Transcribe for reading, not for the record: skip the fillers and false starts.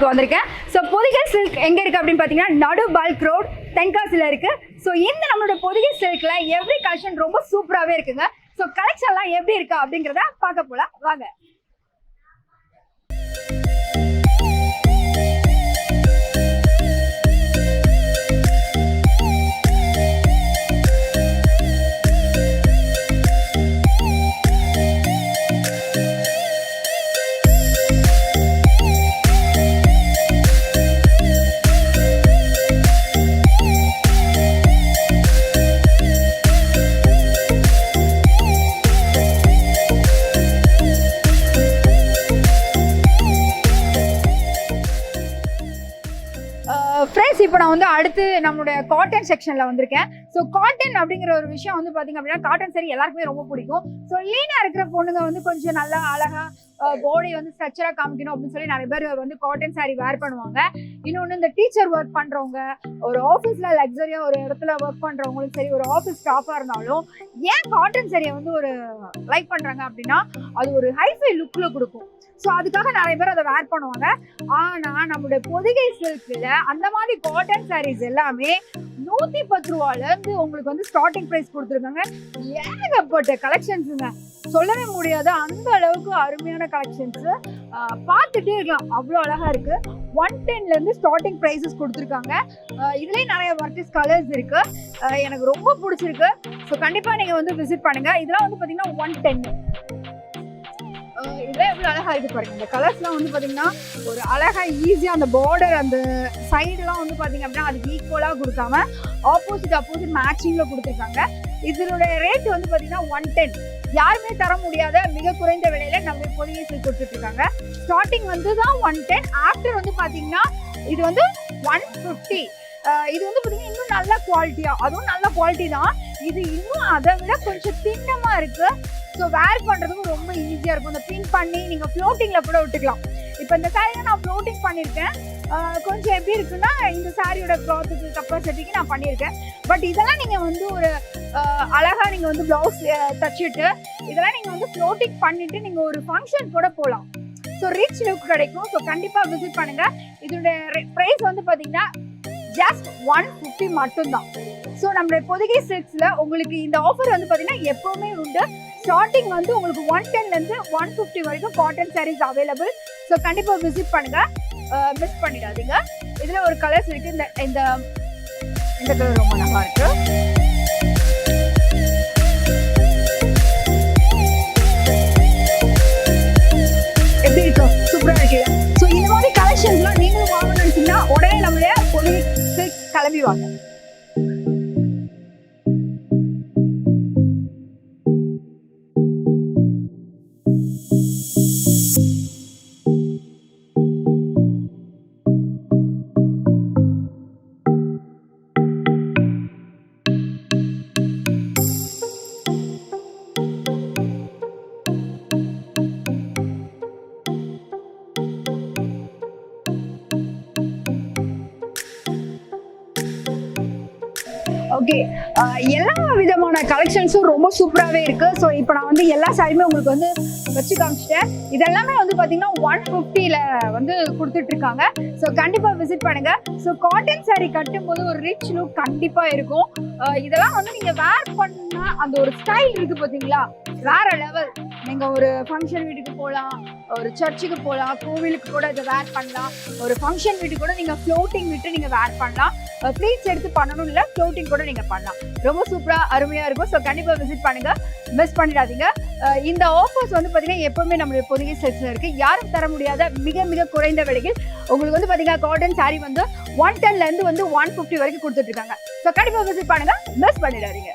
Silk வந்திருக்கேன். So Pothigai silk எங்கே இருக்குது அப்படின்னு பார்த்தீங்கன்னா நடு பல்க் ரோட் தென்காசியில் இருக்குது. ஸோ இந்த நம்மளோட பொதிகை சில்கில் எவ்ரி கலெக்ஷன் ரொம்ப சூப்பராகவே இருக்குங்க. ஸோ கலெக்ஷன்லாம் எப்படி இருக்கா அப்படிங்கிறத பார்க்க போகலாம் வாங்க. ஃப்ரெண்ட்ஸ், இப்போ நான் வந்து அடுத்து நம்மளுடைய காட்டன் செக்ஷனில் வந்திருக்கேன். ஸோ காட்டன் அப்படிங்கிற ஒரு விஷயம் வந்து பார்த்தீங்க அப்படின்னா காட்டன் சரி எல்லாருக்குமே ரொம்ப பிடிக்கும். ஸோ லீனாக இருக்கிற பொண்ணுங்க வந்து கொஞ்சம் நல்லா அழகாக பாடி வந்து ஸ்ட்ரக்சராக காமிக்கணும் அப்படின்னு சொல்லி நிறைய பேர் வந்து காட்டன் சாரீ வேர் பண்ணுவாங்க. இன்னொன்று இந்த டீச்சர் ஒர்க் பண்ணுறவங்க, ஒரு ஆஃபீஸில் லக்ஸரியாக ஒரு இடத்துல ஒர்க் பண்ணுறவங்களும் சரி, ஒரு ஆஃபீஸ் ஸ்டாஃபாக இருந்தாலும் ஏன் காட்டன் சாரியை வந்து ஒரு லைக் பண்ணுறாங்க அப்படின்னா அது ஒரு ஹைஃபை லுக்கில் கொடுக்கும். ஸோ அதுக்காக நிறைய பேர் அதை வேர் பண்ணுவாங்க. ஆனால் நம்மளுடைய பொதிகை சில்கில் அந்த மாதிரி காட்டன் சாரீஸ் எல்லாமே 110 ரூபாயிலேருந்து உங்களுக்கு வந்து ஸ்டார்டிங் ப்ரைஸ் கொடுத்துருக்காங்க. ஏகப்பட்ட கலெக்ஷன்ஸுங்க, சொல்லவே முடியாது அந்த அளவுக்கு அருமையான கலெக்ஷன்ஸு. பார்த்துட்டே இருக்கலாம், அவ்வளோ அழகாக இருக்குது. 110லேருந்து ஸ்டார்டிங் ப்ரைஸஸ் கொடுத்துருக்காங்க. இதுலேயும் நிறைய வெரைட்டிஸ் கலர்ஸ் இருக்குது, எனக்கு ரொம்ப பிடிச்சிருக்கு. ஸோ கண்டிப்பாக நீங்கள் வந்து விசிட் பண்ணுங்கள். இதெல்லாம் வந்து பார்த்தீங்கன்னா 110. இதெல்லாம் எவ்வளோ அழகாக இருக்குது பாருங்கள். இந்த கலர்ஸ்லாம் வந்து பார்த்தீங்கன்னா ஒரு அழகாக ஈஸியாக அந்த பார்டர் அந்த சைடெலாம் வந்து பார்த்தீங்க அப்படின்னா அதுக்கு ஈக்குவலாக கொடுக்காம ஆப்போசிட் மேட்சிங்கில் கொடுத்துருக்காங்க. இதனுடைய ரேட் வந்து பார்த்தீங்கன்னா 110. யாருமே தர முடியாத மிக குறைந்த விலையில் நம்ம பொதிகை சில்க் கொடுத்துட்ருக்காங்க. ஸ்டார்டிங் வந்து தான் 110. ஆஃப்டர் வந்து பார்த்தீங்கன்னா இது வந்து 150. இது வந்து பார்த்தீங்கன்னா இன்னும் நல்ல குவாலிட்டியாக, அதுவும் நல்ல குவாலிட்டி தான். இது இன்னும் அதை விட கொஞ்சம் திண்ணமாக இருக்குது. ஸோ வேர் பண்ணுறதுக்கும் ரொம்ப ஈஸியாக இருக்கும். இந்த பின் பண்ணி நீங்கள் ஃப்ளோட்டிங்கில் கூட விட்டுக்கலாம். இப்போ இந்த சாரியை நான் ஃப்ளோட்டிங் பண்ணியிருக்கேன். கொஞ்சம் எப்படி இருக்குன்னா இந்த சாரியோட க்ளாத்துக்கு கப்பாசிட்டிக்கு நான் பண்ணியிருக்கேன். பட் இதெல்லாம் நீங்கள் வந்து ஒரு அழகாக நீங்கள் வந்து ப்ளவுஸ் தச்சுட்டு இதெல்லாம் நீங்கள் வந்து ஃப்ளோட்டிங் பண்ணிவிட்டு நீங்கள் ஒரு ஃபங்க்ஷன் கூட போகலாம். ஸோ ரிச் லுக் கிடைக்கும். ஸோ கண்டிப்பாக விசிட் பண்ணுங்கள். இதோட ப்ரைஸ் வந்து பார்த்தீங்கன்னா ஜஸ்ட் 150 மட்டும்தான். ஸோ நம்மளுடைய பொதிகை சில்க்ஸில் உங்களுக்கு இந்த ஆஃபர் வந்து பார்த்தீங்கன்னா எப்போவுமே உண்டு. ஸ்டார்டிங் வந்து உங்களுக்கு 110லேருந்து 150 வரைக்கும் காட்டன் சாரீஸ் அவைலபிள். ஸோ கண்டிப்பாக விசிட் பண்ணுங்கள், மிஸ் பண்ணிடாதீங்க. இதில் ஒரு கலர்ஸ் இருக்குது. இந்த கலர் ரொம்ப நல்லா இருக்கு. எப்படி இருக்கு? சூப்பராக இருக்கு. ஸோ இந்த மாதிரி கலெக்ஷன்ஸ்லாம் நீங்களும் வாங்கணும்னு நினச்சிங்கன்னா உடனே நம்மளுடைய பொதிகை சில்க் கிளம்பி வாங்க. ஓகே, எல்லா விதமான கலெக்ஷன்ஸும் ரொம்ப சூப்பராகவே இருக்குது. ஸோ இப்போ நான் வந்து எல்லா சாரியுமே உங்களுக்கு வந்து வச்சு காமிச்சிட்டேன். இதெல்லாமே வந்து பார்த்தீங்கன்னா 150ல் வந்து கொடுத்துட்ருக்காங்க. ஸோ கண்டிப்பாக விசிட் பண்ணுங்கள். ஸோ காட்டன் சாரீ கட்டும்போது ஒரு ரிச் லுக் கண்டிப்பாக இருக்கும். இதெல்லாம் வந்து நீங்கள் வேர் பண்ணால் அந்த ஒரு ஸ்டைல் இருக்குது பார்த்தீங்களா, வேற லெவல். நீங்கள் ஒரு ஃபங்க்ஷன் வீட்டுக்கு போகலாம், ஒரு சர்ச்சுக்கு போகலாம், கோவிலுக்கு கூட இதை வேர் பண்ணலாம். ஒரு ஃபங்க்ஷன் வீட்டுக்கு கூட நீங்கள் ஃப்ளோட்டிங் விட்டு நீங்கள் வேர் பண்ணலாம். ப்ளீட்ஸ் எடுத்து பண்ணணும் இல்லை, ஃப்ளோட்டிங் கூட நீங்கள் பண்ணலாம். ரொம்ப சூப்பராக அருமையாக இருக்கும். ஸோ கண்டிப்பாக விசிட் பண்ணுங்கள், மிஸ் பண்ணிடாதீங்க. இந்த ஆஃபர்ஸ் வந்து பார்த்தீங்கன்னா எப்போவுமே நம்மளுடைய பொதிகை சில்க்ஸில் இருக்குது. யாரும் தர முடியாத மிக மிக குறைந்த விலையில் உங்களுக்கு வந்து பார்த்தீங்கன்னா காட்டன் சாரீ வந்து 110லேருந்து வந்து 150 வரைக்கும் கொடுத்துட்ருக்காங்க. ஸோ கண்டிப்பாக விசிட் பண்ணுங்கள், மிஸ் பண்ணிடாதீங்க.